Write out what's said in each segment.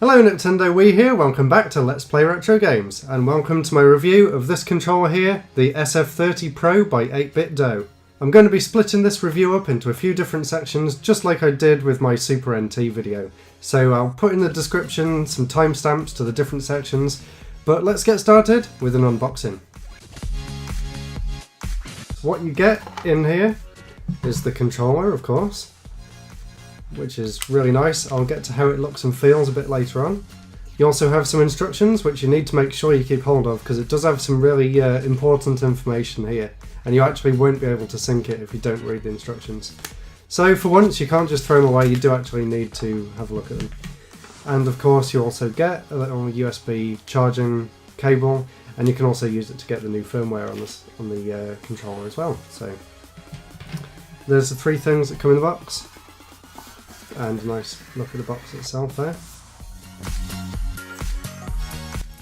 Hello Nintendo Wii here, welcome back to Let's Play Retro Games, and welcome to my review of this controller here, the SF30 Pro by 8BitDo. I'm going to be splitting this review up into a few different sections, just like I did with my Super NT video. So I'll put in the description some timestamps to the different sections, but let's get started with an unboxing. What you get in here is the controller, of course, which is really nice. I'll get to how it looks and feels a bit later on. You also have some instructions which you need to make sure you keep hold of, because it does have some really important information here, and you actually won't be able to sync it if you don't read the instructions. So for once you can't just throw them away, you do actually need to have a look at them. And of course you also get a little USB charging cable, and you can also use it to get the new firmware on the controller as well. So there's the three things that come in the box. And a nice look at the box itself there.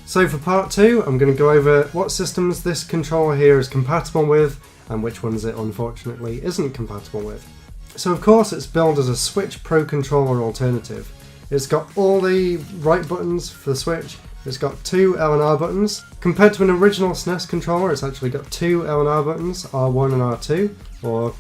So for part 2, I'm going to go over what systems this controller here is compatible with and which ones it unfortunately isn't compatible with. So of course it's billed as a Switch Pro controller alternative. It's got all the right buttons for the Switch, it's got 2 L and R buttons. Compared to an original SNES controller, it's actually got 2 L and R buttons, R1 and R2, or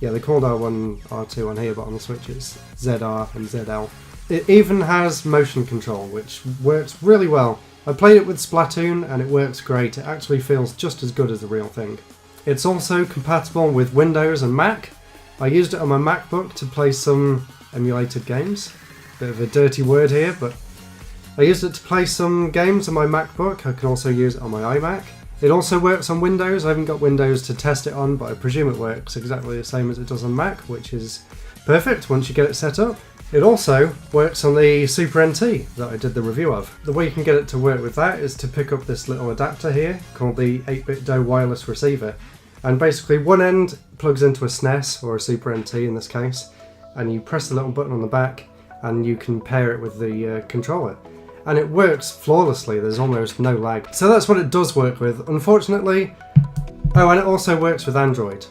yeah, they called R1, R2 on here, but on the Switch it's ZR and ZL. It even has motion control, which works really well. I played it with Splatoon and it works great. It actually feels just as good as the real thing. It's also compatible with Windows and Mac. I used it on my MacBook to play some emulated games. Bit of a dirty word here, but I used it to play some games on my MacBook. I can also use it on my iMac. It also works on Windows. I haven't got Windows to test it on, but I presume it works exactly the same as it does on Mac, which is perfect once you get it set up. It also works on the Super NT that I did the review of. The way you can get it to work with that is to pick up this little adapter here called the 8BitDo wireless receiver. And basically one end plugs into a SNES, or a Super NT in this case, and you press the little button on the back and you can pair it with the controller. And it works flawlessly, there's almost no lag. So that's what it does work with. Unfortunately, oh, and it also works with Android.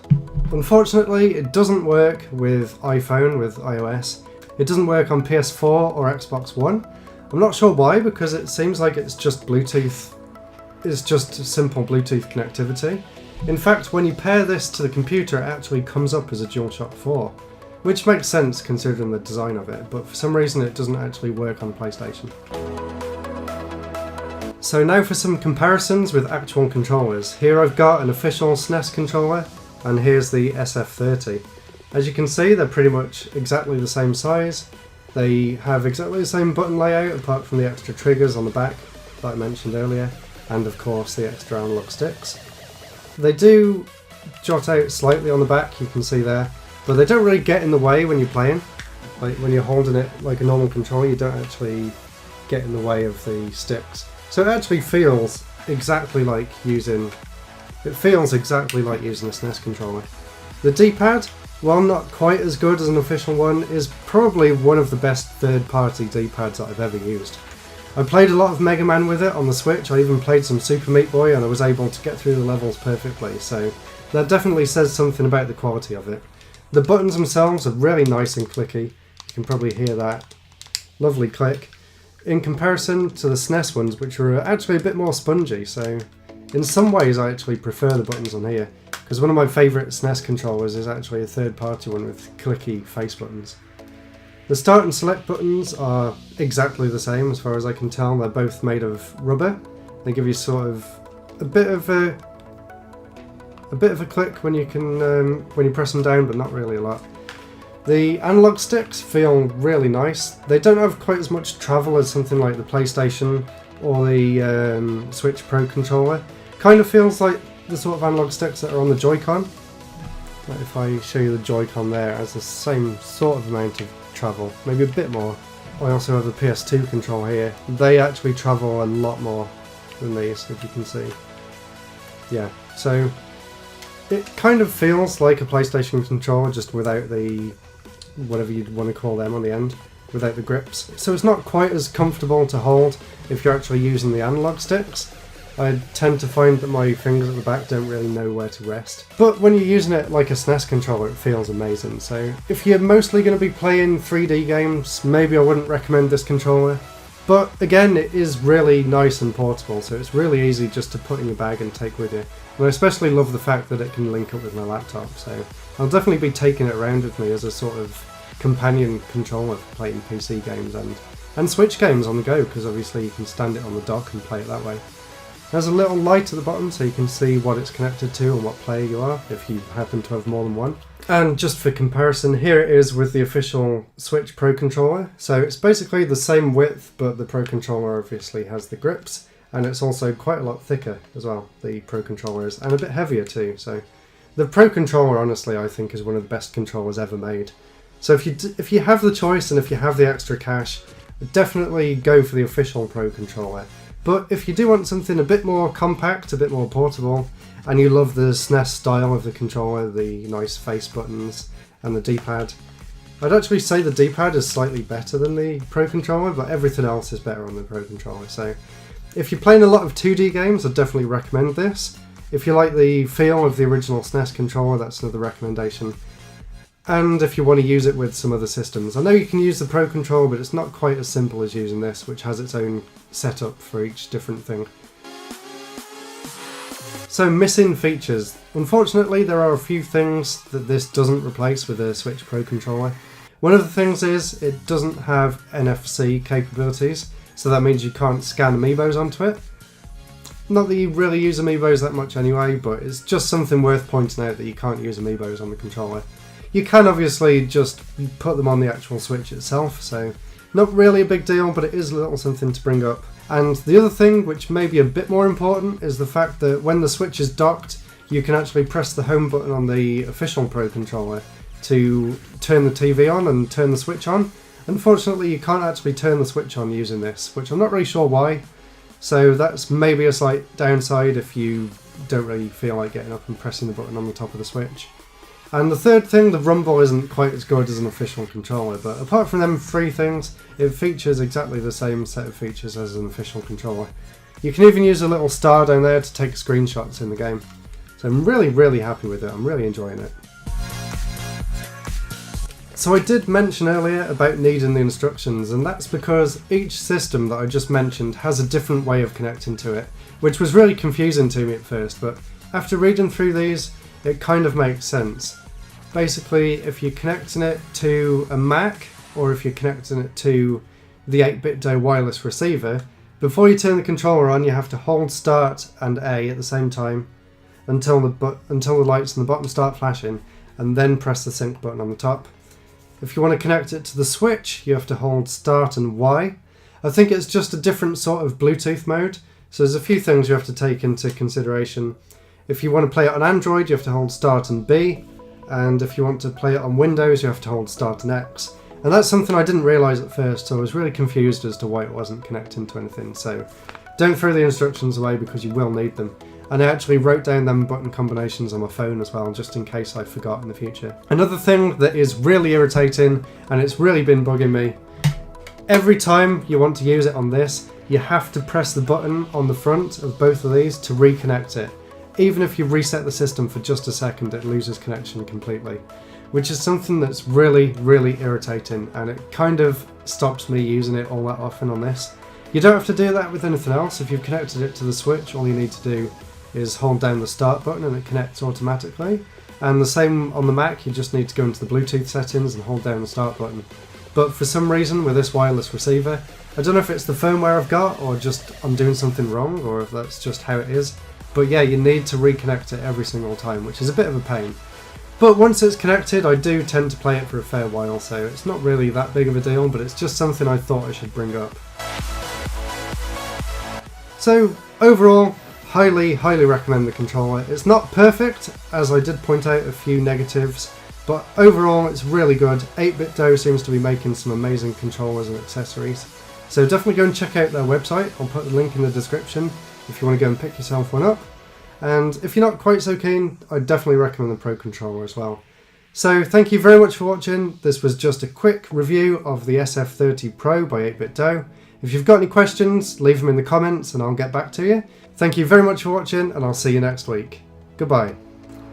Unfortunately, it doesn't work with iPhone, with iOS. It doesn't work on PS4 or Xbox One. I'm not sure why, because it seems like it's just Bluetooth. It's just simple Bluetooth connectivity. In fact, when you pair this to the computer, it actually comes up as a DualShock 4. Which makes sense considering the design of it, but for some reason it doesn't actually work on PlayStation. So now for some comparisons with actual controllers. Here I've got an official SNES controller, and here's the SF30. As you can see, they're pretty much exactly the same size. They have exactly the same button layout, apart from the extra triggers on the back that I mentioned earlier, and of course the extra analog sticks. They do jot out slightly on the back, you can see there, but they don't really get in the way when you're playing. Like when you're holding it like a normal controller, you don't actually get in the way of the sticks. So it actually feels exactly like using a SNES controller. The D-pad, while not quite as good as an official one, is probably one of the best third-party D-pads that I've ever used. I played a lot of Mega Man with it on the Switch. I even played some Super Meat Boy and I was able to get through the levels perfectly, so that definitely says something about the quality of it. The buttons themselves are really nice and clicky. You can probably hear that. Lovely click. In comparison to the SNES ones, which are actually a bit more spongy, so in some ways I actually prefer the buttons on here, because one of my favourite SNES controllers is actually a third-party one with clicky face buttons. The start and select buttons are exactly the same as far as I can tell. They're both made of rubber. They give you sort of a bit of a click when you press them down, but not really a lot. The analog sticks feel really nice. They don't have quite as much travel as something like the PlayStation or the Switch Pro controller. Kind of feels like the sort of analog sticks that are on the Joy-Con. Like if I show you the Joy-Con there, it has the same sort of amount of travel, maybe a bit more. I also have the PS2 controller here. They actually travel a lot more than these, if you can see. Yeah, so it kind of feels like a PlayStation controller, just without the whatever you'd want to call them on the end, without the grips. So it's not quite as comfortable to hold if you're actually using the analog sticks. I tend to find that my fingers at the back don't really know where to rest. But when you're using it like a SNES controller, it feels amazing. So if you're mostly going to be playing 3D games, maybe I wouldn't recommend this controller. But again, it is really nice and portable, so it's really easy just to put in your bag and take with you. And I especially love the fact that it can link up with my laptop, so I'll definitely be taking it around with me as a sort of companion controller for playing PC games and Switch games on the go, because obviously you can stand it on the dock and play it that way. There's a little light at the bottom so you can see what it's connected to and what player you are, if you happen to have more than one. And just for comparison, here it is with the official Switch Pro Controller. So it's basically the same width, but the Pro Controller obviously has the grips, and it's also quite a lot thicker as well, the Pro Controller is, and a bit heavier too. So the Pro Controller, honestly, I think is one of the best controllers ever made. So if you have the choice and if you have the extra cash, definitely go for the official Pro Controller. But if you do want something a bit more compact, a bit more portable, and you love the SNES style of the controller, the nice face buttons and the D-pad, I'd actually say the D-pad is slightly better than the Pro Controller, but everything else is better on the Pro Controller. So if you're playing a lot of 2D games, I'd definitely recommend this. If you like the feel of the original SNES controller, that's another recommendation. And if you want to use it with some other systems. I know you can use the Pro Controller, but it's not quite as simple as using this, which has its own setup for each different thing. So, missing features. Unfortunately, there are a few things that this doesn't replace with the Switch Pro Controller. One of the things is it doesn't have NFC capabilities, so that means you can't scan amiibos onto it. Not that you really use amiibos that much anyway, but it's just something worth pointing out that you can't use amiibos on the controller. You can obviously just put them on the actual Switch itself, so not really a big deal, but it is a little something to bring up. And the other thing, which may be a bit more important, is the fact that when the Switch is docked, you can actually press the home button on the official Pro Controller to turn the TV on and turn the Switch on. Unfortunately, you can't actually turn the Switch on using this, which I'm not really sure why. So that's maybe a slight downside if you don't really feel like getting up and pressing the button on the top of the Switch. And the third thing, the rumble isn't quite as good as an official controller, but apart from them three things, it features exactly the same set of features as an official controller. You can even use a little star down there to take screenshots in the game. So I'm really happy with it, I'm really enjoying it. So I did mention earlier about needing the instructions, and that's because each system that I just mentioned has a different way of connecting to it, which was really confusing to me at first, but after reading through these, it kind of makes sense. Basically, if you're connecting it to a Mac, or if you're connecting it to the 8BitDo wireless receiver, before you turn the controller on, you have to hold Start and A at the same time until the lights on the bottom start flashing, and then press the sync button on the top. If you want to connect it to the Switch, you have to hold Start and Y. I think it's just a different sort of Bluetooth mode, so there's a few things you have to take into consideration. If you want to play it on Android, you have to hold Start and B, and if you want to play it on Windows, you have to hold Start and X. And that's something I didn't realise at first, so I was really confused as to why it wasn't connecting to anything. So don't throw the instructions away because you will need them. And I actually wrote down them button combinations on my phone as well, just in case I forgot in the future. Another thing that is really irritating, and it's really been bugging me, every time you want to use it on this, you have to press the button on the front of both of these to reconnect it. Even if you reset the system for just a second, it loses connection completely, which is something that's really irritating, and it kind of stops me using it all that often on this. You don't have to do that with anything else. If you've connected it to the Switch, all you need to do is hold down the Start button and it connects automatically. And the same on the Mac, you just need to go into the Bluetooth settings and hold down the Start button. But for some reason with this wireless receiver, I don't know if it's the firmware I've got or just I'm doing something wrong, or if that's just how it is. But yeah, you need to reconnect it every single time, which is a bit of a pain. But once it's connected, I do tend to play it for a fair while, so it's not really that big of a deal, but it's just something I thought I should bring up. So overall, highly recommend the controller. It's not perfect, as I did point out a few negatives, but overall it's really good. 8BitDo seems to be making some amazing controllers and accessories. So definitely go and check out their website. I'll put the link in the description if you want to go and pick yourself one up. And if you're not quite so keen, I'd definitely recommend the Pro Controller as well. So thank you very much for watching. This was just a quick review of the SF30 Pro by 8BitDo. If you've got any questions, leave them in the comments and I'll get back to you. Thank you very much for watching, and I'll see you next week. Goodbye.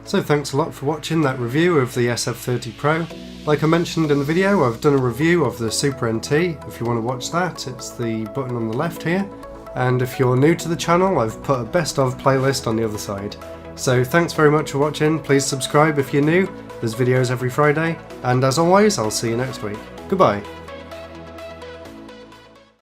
So thanks a lot for watching that review of the SF30 Pro. Like I mentioned in the video, I've done a review of the Super NT. If you want to watch that, it's the button on the left here. And if you're new to the channel, I've put a best of playlist on the other side. So thanks very much for watching, please subscribe if you're new, there's videos every Friday, and as always, I'll see you next week. Goodbye.